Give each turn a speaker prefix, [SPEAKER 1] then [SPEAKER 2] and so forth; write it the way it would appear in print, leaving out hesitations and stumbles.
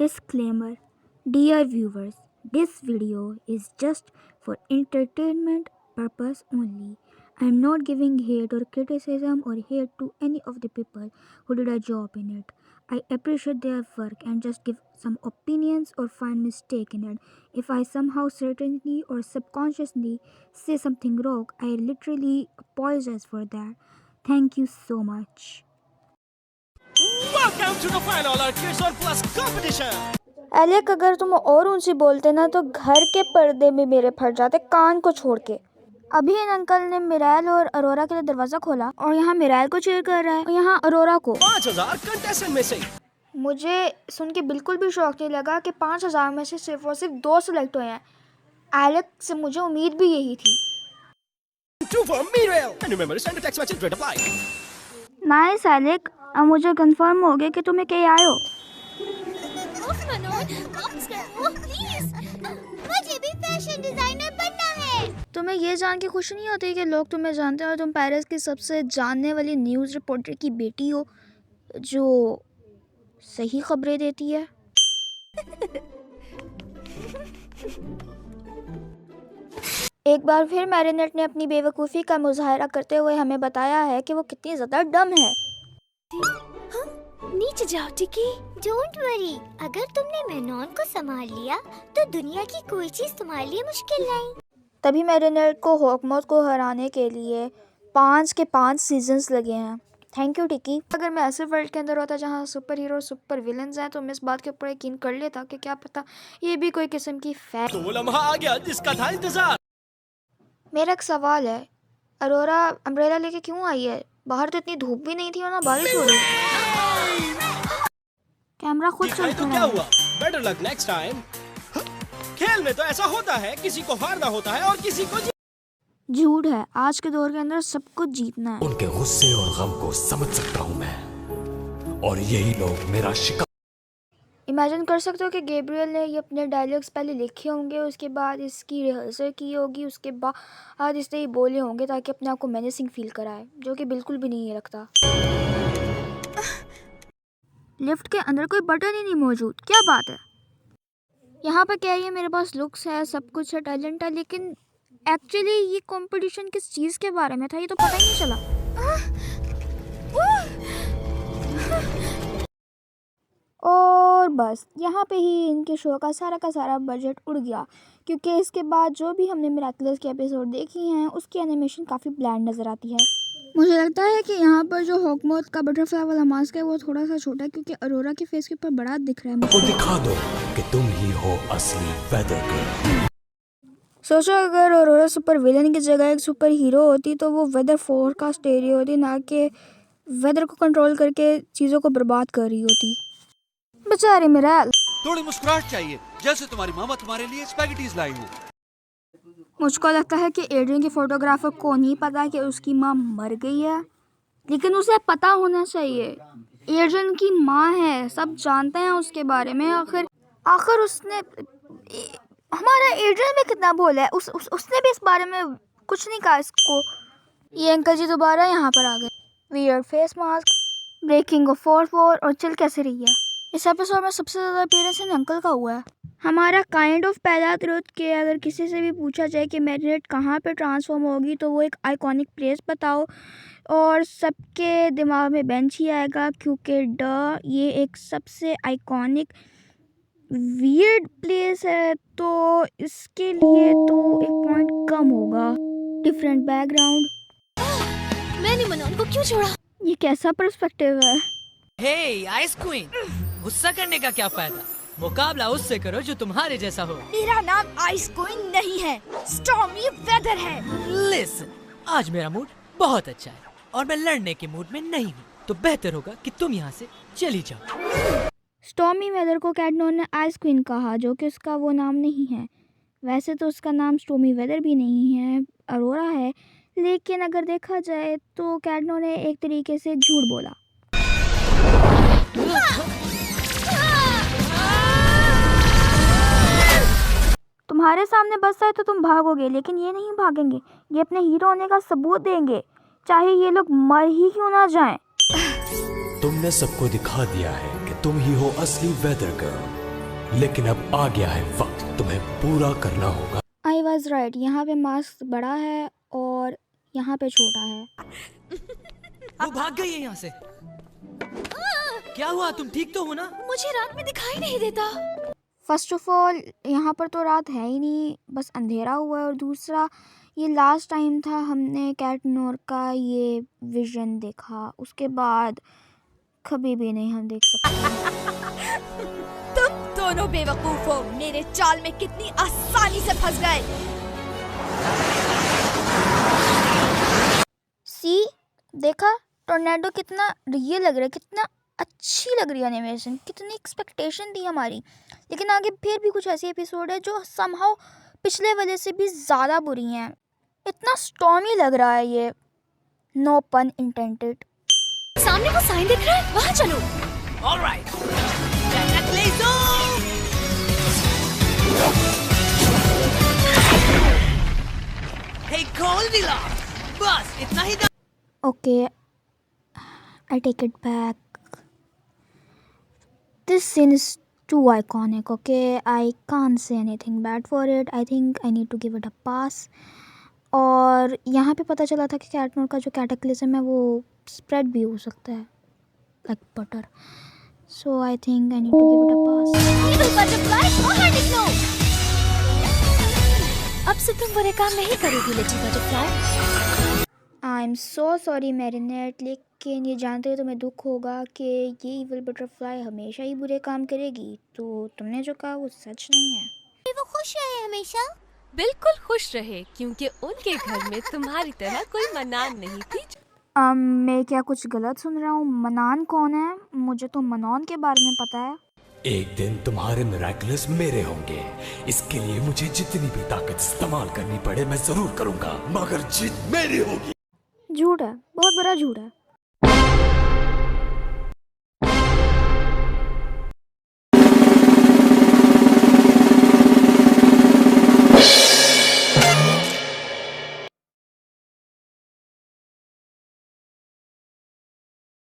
[SPEAKER 1] Disclaimer. Dear viewers, this video is just for entertainment purpose only. I am not giving hate or criticism or hate to any of the people who did a job in it. I appreciate their work and just give some opinions or find mistake in it. If I somehow certainly or subconsciously say something wrong, I literally apologize for that. Thank you so much.
[SPEAKER 2] Welcome to the final Kids on Plus competition.
[SPEAKER 1] Alec, अगर तुम और ऊंची बोलते ना तो घर के पर्दे में मेरे फट जाते कान को छोड़ के। अभी इन अंकल ने मिराइल और अरोरा के लिए दरवाजा खोला और यहाँ मिराइल को चीयर कर रहा है और यहाँ अरोरा को।
[SPEAKER 2] 5000 कंटेस्टेंट में से
[SPEAKER 1] मुझे सुन के बिल्कुल भी शौक नहीं लगा कि 5000 में से सिर्फ और सिर्फ 2 सिलेक्ट हुए हैं। एलेक से मुझे उम्मीद भी यही थी।
[SPEAKER 2] 2 for Mirail. And remember to send the text message to apply.
[SPEAKER 1] Nice Alec, अब मुझे कंफर्म हो गया कि तुम्हें कहीं आए हो।
[SPEAKER 3] मुझे भी फैशन डिजाइनर बनना है।
[SPEAKER 1] तुम्हें ये जान के खुशी नहीं होती कि लोग तुम्हें जानते हैं और तुम पेरिस की सबसे जानने वाली न्यूज़ रिपोर्टर की बेटी हो जो सही खबरें देती है। एक बार फिर मैरिनेट ने अपनी बेवकूफ़ी का मुजाहरा करते हुए हमें बताया है कि वो कितनी ज़्यादा डम है।
[SPEAKER 3] नीचे जाओ टिकी। डोंट वरी, अगर तुमने मेनॉन को संभाल लिया तो दुनिया की कोई चीज तुम्हारे लिए मुश्किल नहीं।
[SPEAKER 1] तभी मैरिनेट को हॉकमॉथ को हराने के लिए 5 के 5 सीजन्स लगे हैं। थैंक यू टिकी। अगर मैं ऐसे वर्ल्ड के अंदर होता जहाँ सुपर हीरो सुपर विलन्स हैं तो मैं इस बात के ऊपर यकीन कर लेता कि क्या पता ये भी कोई किस्म की फैक्ट।
[SPEAKER 2] तो वो लम्हा आ गया जिसका था इंतजार।
[SPEAKER 1] मेरा एक सवाल है, अरोरा अम्ब्रेला लेके क्यों आई है? बाहर तो इतनी धूप भी नहीं थी और ना बारिश हो रही। कैमरा खुद
[SPEAKER 2] तो
[SPEAKER 1] चलता
[SPEAKER 2] क्या
[SPEAKER 1] है।
[SPEAKER 2] हुआ? Better luck next time. खेल में तो ऐसा होता है, किसी को हारना होता है और किसी को
[SPEAKER 1] झूठ है, आज के दौर के अंदर सब कुछ जीतना है।
[SPEAKER 4] उनके गुस्से और गम को समझ सकता हूँ मैं, और यही लोग मेरा शिकार।
[SPEAKER 1] इमेजिन कर सकते हो कि गैब्रियल ने ये अपने डायलॉग्स पहले लिखे होंगे, उसके बाद इसकी रिहर्सल की होगी, उसके बाद इसने ये बोले होंगे ताकि अपने आप को मेनेसिंग फील कराए, जो कि बिल्कुल भी नहीं रखता। लिफ्ट के अंदर कोई बटन ही नहीं मौजूद, क्या बात है? यहाँ पर क्या है, मेरे पास लुक्स है, सब कुछ है, टैलेंट है, लेकिन एक्चुअली ये कंपटीशन किस चीज़ के बारे में था ये तो पता ही नहीं चला। और बस यहाँ पे ही इनके शो का सारा बजट उड़ गया, क्योंकि इसके बाद जो भी हमने मिराकल्स के एपिसोड देखी हैं उसकी एनिमेशन काफ़ी ब्लैंड नज़र आती है। मुझे लगता है कि यहाँ पर जो हॉकमॉथ का बटरफ्लाई वाला मास्क है वो थोड़ा सा छोटा है, क्योंकि अरोरा के फेस के ऊपर बड़ा दिख रहा है।
[SPEAKER 4] को दिखा दो कि तुम ही हो असली वेदर गर्ल।
[SPEAKER 1] सोचो अगर अरोरा सुपर विलन की जगह एक सुपर हीरो होती तो वो वेदर फोरकास्ट दे रही होती, ना कि वेदर को कंट्रोल करके चीज़ों को बर्बाद कर रही होती। बेचारी मिराइल।
[SPEAKER 5] थोड़ी मुस्कुराहट चाहिए, जैसे तुम्हारी मामा तुम्हारे लिए स्पैगेटीज लाई हो।
[SPEAKER 1] मुझको लगता है कि एड्रियन के फोटोग्राफर को नहीं पता कि उसकी माँ मर गई है, लेकिन उसे पता होना चाहिए। एड्रियन की माँ है, सब जानते हैं उसके बारे में। आखिर उसने हमारा एड्रियन में कितना बोला है, उसने भी इस बारे में कुछ नहीं कहा इसको। ये अंकल जी दोबारा यहाँ पर आ गए। Weird face mask, breaking of fourth wall, और चल कैसे रही है। इस एपिसोड में सबसे ज़्यादा अपीयरेंस इन अंकल का हुआ है। हमारा काइंड ऑफ पहला ट्रुथ कि अगर किसी से भी पूछा जाए कि मैरिनेट कहाँ पे ट्रांसफॉर्म होगी तो वो एक आइकॉनिक प्लेस बताओ, और सबके दिमाग में बेंच ही आएगा, क्योंकि ये एक सबसे आइकॉनिक वियर्ड प्लेस है, तो इसके लिए तो एक पॉइंट कम होगा। Different background.
[SPEAKER 3] मैंने मेनॉन को क्यों छोड़ा?
[SPEAKER 1] ये कैसा पर्सपेक्टिव है?
[SPEAKER 6] हे आइस क्वीन, गुस्सा करने का क्या फायदा? मुकाबला उससे करो जो तुम्हारे जैसा हो।
[SPEAKER 3] मेरा नाम आइस क्वीन नहीं है, स्टॉर्मी वेदर है।
[SPEAKER 6] लिसन, आज मेरा मूड बहुत अच्छा है और मैं लड़ने के मूड में नहीं हूँ, तो बेहतर होगा कि तुम यहाँ से चली जाओ।
[SPEAKER 1] स्टॉर्मी वेदर को कैटनोन ने आइस क्वीन कहा, जो कि उसका वो नाम नहीं है। वैसे तो उसका नाम स्टॉर्मी वेदर भी नहीं है, अरोरा है, लेकिन अगर देखा जाए तो कैटनोन ने एक तरीके से झूठ बोला। तुम्हारे सामने बस आए तो तुम भागोगे, लेकिन ये नहीं भागेंगे, ये अपने हीरो होने का सबूत देंगे, चाहे ये लोग मर ही क्यों ना जाएं।
[SPEAKER 4] तुमने सबको दिखा दिया है कि तुम ही हो असली वेदर गर्ल। लेकिन अब आ गया है वक्त, तुम्हें पूरा करना होगा।
[SPEAKER 1] आई वॉज राइट, यहाँ पे मास्क बड़ा है और यहाँ पे छोटा है।
[SPEAKER 6] वो भाग गई है यहाँ से। क्या हुआ, तुम ठीक तो हो ना?
[SPEAKER 3] मुझे रात में दिखाई नहीं देता।
[SPEAKER 1] फर्स्ट ऑफ ऑल यहाँ पर तो रात है ही नहीं, बस अंधेरा हुआ है। और दूसरा, ये लास्ट टाइम था हमने कैट नोर का ये विजन देखा, उसके बाद कभी भी नहीं हम देख सकते।
[SPEAKER 7] तुम दोनों बेवकूफ हो, मेरे चाल में कितनी आसानी से फंस गए।
[SPEAKER 1] सी देखा, टोर्नेडो कितना रियल लग रहा है, कितना अच्छी लग रही है एनिमेशन, कितनी एक्सपेक्टेशन थी हमारी। लेकिन आगे फिर भी कुछ ऐसे एपिसोड है जो समहाउ पिछले वाले से भी ज़्यादा बुरी हैं। इतना स्टॉर्मी लग रहा है ये, नो पन इंटेंटेड।
[SPEAKER 3] सामने वो साइन दिख रहा है, वहाँ चलो।
[SPEAKER 6] ऑलराइट, हे गोल्डीलॉक्स, बस इतना ही।
[SPEAKER 1] Okay, I take it back. This scene is too iconic, okay? I can't say anything bad for it. I think I need to give it a pass. और यहाँ पे पता चला था कि कैटनोर का जो कैटेक्लिज्म है वो स्प्रेड भी हो सकता है like butter. So I think I need to give it a pass.
[SPEAKER 3] Evil butterfly, बाहर निकलो। अब से तुम बुरे काम नहीं करोगी little butterfly.
[SPEAKER 1] I'm so sorry marinate, लेकिन ये जानते हुए तुम्हें दुख होगा कि ये इविल बटरफ्लाई हमेशा ही बुरे काम करेगी। तो तुमने जो कहा वो सच नहीं है।
[SPEAKER 3] वो खुश रहे हमेशा।
[SPEAKER 7] बिल्कुल खुश रहे, क्योंकि उनके घर में तुम्हारी तरह कोई मनान नहीं थी।
[SPEAKER 1] मैं क्या कुछ गलत सुन रहा हूँ? मनान कौन है? मुझे तो मनौन के बारे में पता है।
[SPEAKER 4] एक दिन तुम्हारे मिरेकल्स मेरे होंगे। इसके लिए मुझे जितनी भी ताकत इस्तेमाल करनी पड़े मैं जरूर करूंगा, मगर जीत मेरी होगी।
[SPEAKER 1] झूठ है, बहुत बड़ा झूठ है।